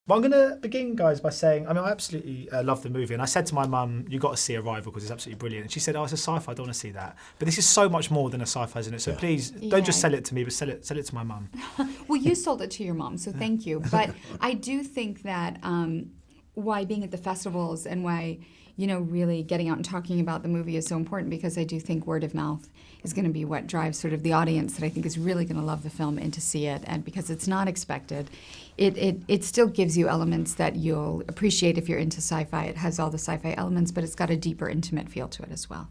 Well, I'm going to begin, guys, by saying, I absolutely love the movie. And I said to my mum, you got to see Arrival because it's absolutely brilliant. And she said, it's a sci-fi, I don't want to see that. But this is so much more than a sci-fi, isn't it? So please, don't just sell it to me, but sell it to my mum. Well, you sold it to your mom, so thank you. But I do think that why being at the festivals and why, really getting out and talking about the movie is so important, because I do think word of mouth is going to be what drives sort of the audience that I think is really going to love the film and to see it. And because it's not expected, it still gives you elements that you'll appreciate if you're into sci-fi. It has all the sci-fi elements, but it's got a deeper, intimate feel to it as well.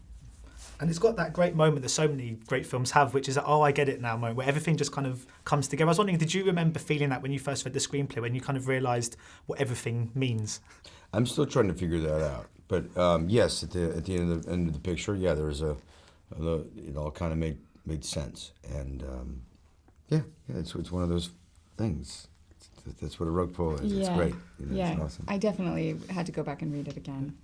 And it's got that great moment that so many great films have, which is that, I get it now moment, where everything just kind of comes together. I was wondering, did you remember feeling that when you first read the screenplay, when you kind of realised what everything means? I'm still trying to figure that out. But yes, at the end of the picture, there was it all kind of made sense. And it's one of those things. That's what a rug pull is. It's great. It's awesome. I definitely had to go back and read it again.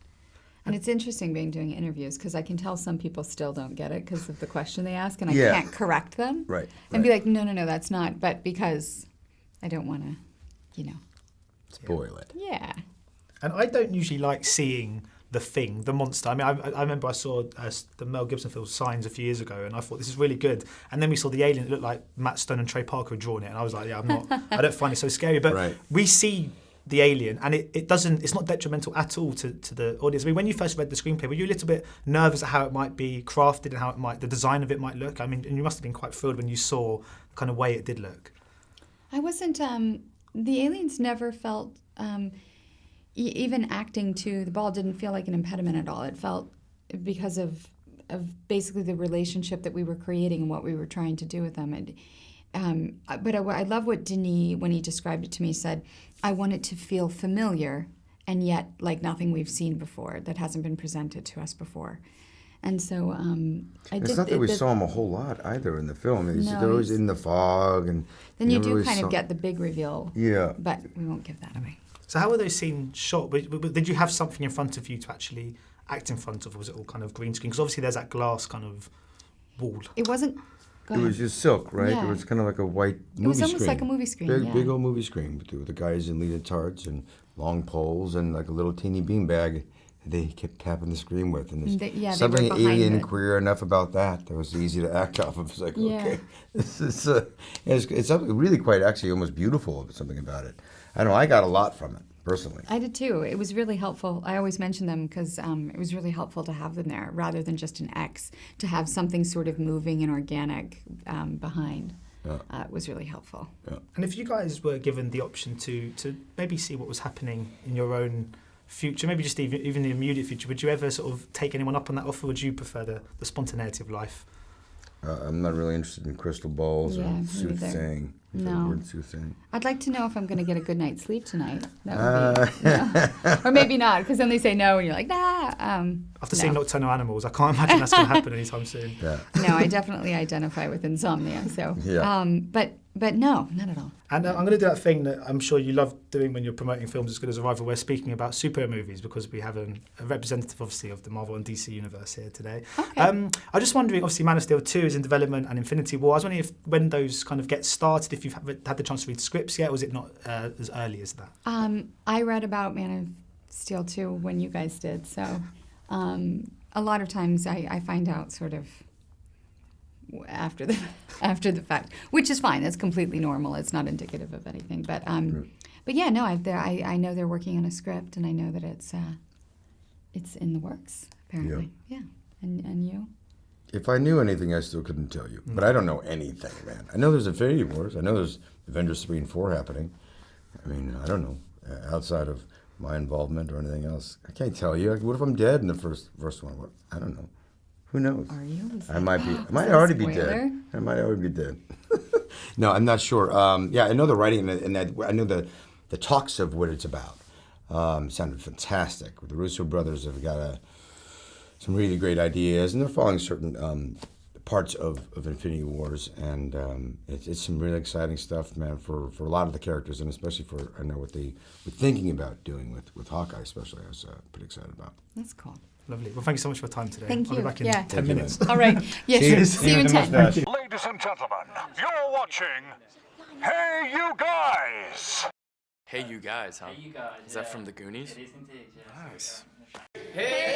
And it's interesting doing interviews, because I can tell some people still don't get it because of the question they ask, and I can't correct them. Right. And be like, no, that's not. But because I don't want to, spoil it. Yeah. And I don't usually like seeing the thing, the monster. I remember I saw the Mel Gibson film Signs a few years ago, and I thought this is really good. And then we saw the alien. It looked like Matt Stone and Trey Parker had drawn it, and I was like, I don't find it so scary. But we see the alien, and it's not detrimental at all to the audience. When you first read the screenplay, were you a little bit nervous at how it might be crafted and how the design of it might look? And you must have been quite thrilled when you saw the kind of way it did look. I wasn't. The aliens never felt. Even acting to the ball didn't feel like an impediment at all. It felt, because of basically the relationship that we were creating and what we were trying to do with them. But I love what Denis, when he described it to me, said, I want it to feel familiar and yet like nothing we've seen before, that hasn't been presented to us before. And so it's not that we saw him a whole lot either in the film. They're always in the fog. And then you do kind of get the big reveal. Yeah. But we won't give that away. So how were those scenes shot? Did you have something in front of you to actually act in front of, or was it all kind of green screen? Because obviously there's that glass kind of wall. It wasn't... It was just silk, right? Yeah. It was kind of like a white movie screen. It was almost like a movie screen, Big old movie screen with the guys in leotards and long poles and like a little teeny beanbag they kept tapping the screen with. And there's something alien and queer enough about that was easy to act off of. It's like, okay, this is it's something really quite actually almost beautiful, something about it. I know I got a lot from it. Personally. I did too. It was really helpful. I always mention them because it was really helpful to have them there rather than just an X, to have something sort of moving and organic behind. It was really helpful. Yeah. And if you guys were given the option to maybe see what was happening in your own future, maybe just even the immediate future, would you ever sort of take anyone up on that offer? Would you prefer the spontaneity of life? I'm not really interested in crystal balls or soothsaying. No. Soothsaying. I'd like to know if I'm going to get a good night's sleep tonight. That would be, no. Or maybe not, because then they say no, and you're like, nah. After seeing Nocturnal Animals, I can't imagine that's going to happen anytime soon. Yeah. No, I definitely identify with insomnia. So, but no, not at all. And I'm going to do that thing that I'm sure you love doing when you're promoting films as good as Arrival. We're speaking about superhero movies because we have a representative, obviously, of the Marvel and DC universe here today. Okay. I'm just wondering, obviously, Man of Steel 2 is in development and Infinity War. I was wondering if when those kind of get started, if you've had the chance to read scripts yet, or was it not as early as that? I read about Man of Steel 2 when you guys did. So a lot of times I find out sort of after the fact, which is fine. That's completely normal. It's not indicative of anything. But yeah, no, I know they're working on a script, and I know that it's in the works apparently. Yeah. And you? If I knew anything, I still couldn't tell you. But I don't know anything, man. I know there's Infinity Wars. I know there's Avengers 3 and 4 happening. I mean, I don't know. Outside of my involvement or anything else, I can't tell you. What if I'm dead in the first one? I don't know. Who knows? Are you? I might already be dead. I might already be dead. No, I'm not sure. Yeah, I know the writing and that. I know the talks of what it's about. Sounded fantastic. The Russo brothers have got some really great ideas, and they're following certain parts of Infinity Wars, and it's some really exciting stuff, man, for a lot of the characters, and especially for, I know what they were thinking about doing with Hawkeye, especially. I was pretty excited about. That's cool. Lovely. Well, thank you so much for your time today. Thank I'll you. be back in 10 minutes. All right. Yes. See you in 10. Ladies and gentlemen, you're watching Hey You Guys! Hey You Guys, huh? Hey You Guys. Is that from the Goonies? It is indeed, yeah. Nice. Hey